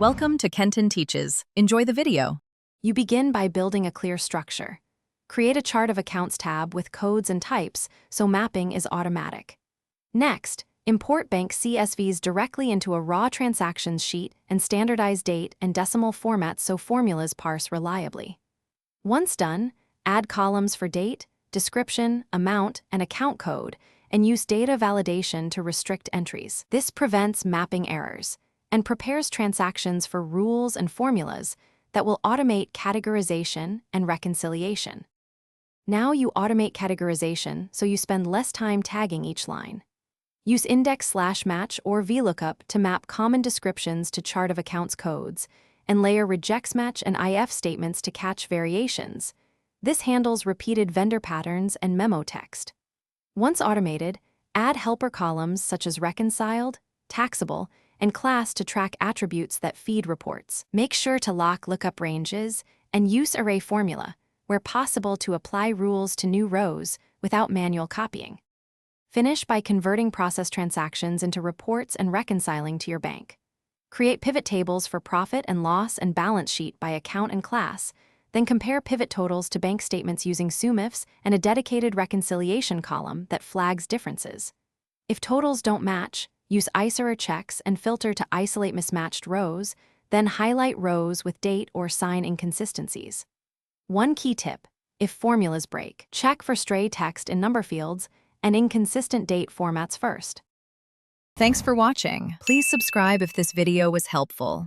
Welcome to Kenton Teaches. Enjoy the video. You begin by building a clear structure. Create a Chart of Accounts tab with codes and types so mapping is automatic. Next, import bank CSVs directly into a raw transactions sheet and standardize date and decimal formats so formulas parse reliably. Once done, add columns for date, description, amount, and account code, and use data validation to restrict entries. This prevents mapping errors and prepares transactions for rules and formulas that will automate categorization and reconciliation. Now you automate categorization so you spend less time tagging each line. Use index/match or VLOOKUP to map common descriptions to Chart of Accounts codes, and layer rejects/match and IF statements to catch variations. This handles repeated vendor patterns and memo text. Once automated, add helper columns such as reconciled, taxable, and class to track attributes that feed reports. Make sure to lock lookup ranges and use array formula, where possible, to apply rules to new rows without manual copying. Finish by converting process transactions into reports and reconciling to your bank. Create pivot tables for profit and loss and balance sheet by account and class, then compare pivot totals to bank statements using SUMIFs and a dedicated reconciliation column that flags differences. If totals don't match, use ISER checks and filter to isolate mismatched rows, then highlight rows with date or sign inconsistencies. One key tip: if formulas break, check for stray text in number fields and inconsistent date formats first. Thanks for watching. Please subscribe if this video was helpful.